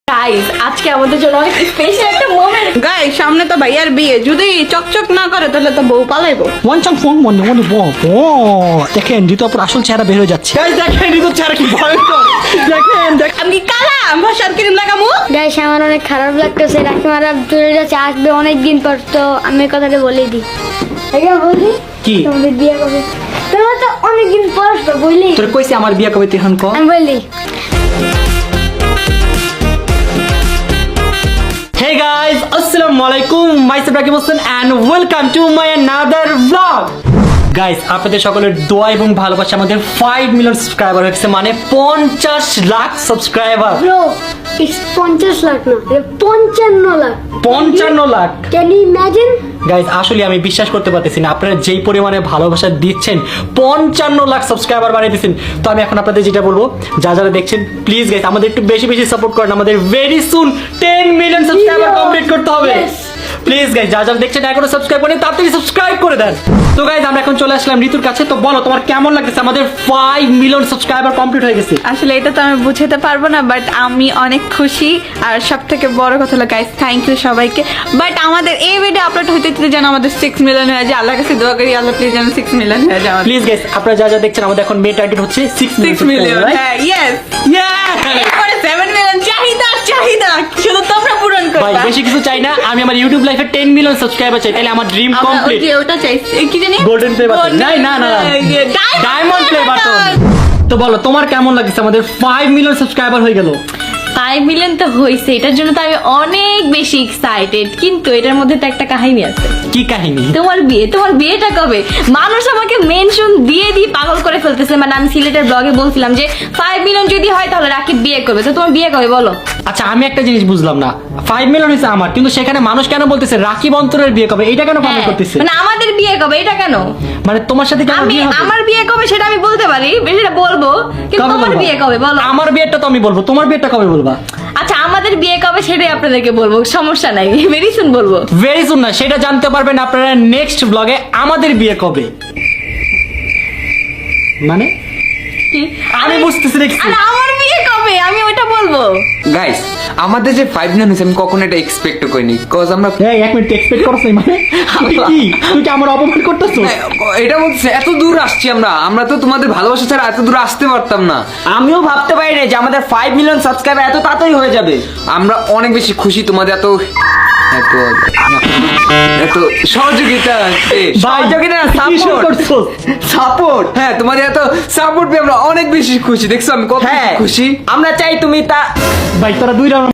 Guys আজকে আমাদের জন্য অনেক স্পেশাল একটা মোমেন্ট। গাইস সামনে তো ভাইয়ার বিয়ে, যদি চকচক না করে তাহলে তো বউ পালাইবো। ওয়ানচান ফোন মনে দেখেন ঋতুপুর আসল চেহারা বের হয়ে যাচ্ছে। দেখেন ঋতুর চেহারা কি ভয়ঙ্কর। দেখেন আমি কি কালা ভাষার ক্রিম লাগামু? গাইস আমার অনেক খারাপ লাগতেছে, রাকিমারা চলে যাচ্ছে, আসবে অনেকদিন পর। তো আমি কথাটা বলে দিই। বলি কি তোমাদের বিয়ে কবে? তোমরা তো অনেকদিন পর তো বলি। তোর কইছে আমার বিয়া কবে তুই এখন ক। আমি বলি Hey guys, assalamu alaikum. Myself Rakib Hossain and welcome to my another vlog. Guys আপনাদের সকলের দোয়া এবং ভালোবাসা আমাদের 5 মিলিয়ন সাবস্ক্রাইবার হয়েছে, মানে 50 lakh subscriber. Bro, it's 50 lakh না, 55 lakh. 55 lakh. Can you imagine? Guys আসলে আমি বিশ্বাস করতে পারতেছি না আপনারা যেই পরিমাণে ভালোবাসা দিচ্ছেন, 55 লাখ সাবস্ক্রাইবার বানিয়ে দিচ্ছেন। তো আমি এখন আপনাদের যেটা বলবো, যারা দেখছেন প্লিজ গাইস আমাদের একটু বেশি বেশি সাপোর্ট করেন। আমাদের very soon 10 million subscriber complete করতে হবে। প্লিজ গাইস যারা দেখছেন এখনো সাবস্ক্রাইব করেন, তাড়াতাড়ি সাবস্ক্রাইব করে দেন। তো গাইস আমরা এখন চলে আসলাম ঋতুর কাছে। তো বলো তোমার কেমন লাগতেছে? আমাদের 5 মিলিয়ন সাবস্ক্রাইবার কমপ্লিট হয়ে গেছে। আসলে এটা তো আমি বুঝাতে পারবো না, বাট আমি অনেক খুশি। আর সব থেকে বড় কথা হলো গাইস, থ্যাংক ইউ সবাইকে। বাট আমাদের এই ভিডিও আপলোড হতে যেন আমাদের 6 মিলিয়ন হয়ে যায়। আল্লাহর কাছে দোয়া করি, আল্লাহ প্লিজ যেন 6 মিলিয়ন হয়ে যায়। প্লিজ গাইস আপনারা যা দেখছেন আমাদের এখন মেন টার্গেট হচ্ছে 6 মিলিয়ন। হ্যাঁ, ইয়েস। এরপরে 7 মিলিয়ন চাহিদা শুধু তোমরা পূরণ করবে। ভাই বেশি কিছু চাই না, আমি আমার ইউটিউব লাইফে 10 মিলিয়ন সাবস্ক্রাইবার চাই, তাহলে আমার ড্রিম কমপ্লিট। ওটা চাই, কি জানি গোল্ডেন প্লে বাটন। না ডায়মন্ড প্লে বাটন। তো বলো তোমার কেমন লাগছে? আমাদের 5 মিলিয়ন সাবস্ক্রাইবার হয়ে গেল। 5 মিলিয়ন তো হয়েছে, এটার জন্য তো আমি অনেক বেশি এক্সাইটেড। কিন্তু এটার মধ্যে তো একটা কাহিনী আছে। কি কাহিনী? তোমার বিয়েটা কবে? মানুষ আমাকে মেনশন দিয়ে পাগল করে ফেলতেছে। মানে আমি সিলেটের ব্লগে বলছিলাম যে 5 মিলিয়ন যদি হয় তাহলে রাকিব বিয়ে করবে। তো তোমার বিয়ে কবে বলো? আচ্ছা আমি একটা জিনিস বুঝলাম না, 5 মিলিয়ন হয়েছে আমার, কিন্তু সেখানে মানুষ কেন বলতেছে রাকিব অন্তরের বিয়ে কবে? এটা কেন কমেন্ট করতেছে? মানে আমাদের বিয়ে কবে এটা কেন? মানে তোমার সাথে কেন আমি বিয়ে হবে? আমার বিয়ে কবে সেটা আমি বলতে পারি, সেটা বলবো, কিন্তু কবে তোমার বলবা? বিয়ে কবে বলো? আমার বিয়েটা তো আমি বলবো, তোমার বিয়েটা কবে বলবা? আচ্ছা আমাদের বিয়ে কবে সেটাই আপনাদেরকে বলবো, সমস্যা নাই, ভেরি সুন বলবো। ভেরি সুন না, সেটা জানতে পারবেন আপনারা নেক্সট ব্লগে। আমাদের বিয়ে কবে মানে আমি বুঝতেছি দেখছি। আরে আমার বিয়ে কবে আমি ওইটা বলবো। গাইস আমাদের যে 5 মিলিয়ন হয়েছে আমি কখনো এটা এক্সপেক্ট করিনি, কজ আমরা এই এক মিনিট এক্সপেক্ট করছ না? মানে তুই কি আমার অপমান করতেছ? এটা বলছে এত দূর আসছি আমরা তো তোমাদের ভালোবাসা ছাড়া এত দূর আসতে পারতাম না। আমিও ভাবতে পারি না যে আমাদের 5 মিলিয়ন সাবস্ক্রাইবার এত তাড়াতাড়ি হয়ে যাবে। আমরা অনেক বেশি খুশি তোমাদের এত এত এত সহযোগিতা সহযোগিতা না, support। সাপোর্ট। হ্যাঁ তোমাদের এত সাপোর্ট পেয়ে আমরা অনেক বেশি খুশি। দেখছো আমি কত হ্যাঁ খুশি। আমরা চাই তুমি তা ভাই তোরা দুই রাউন্ড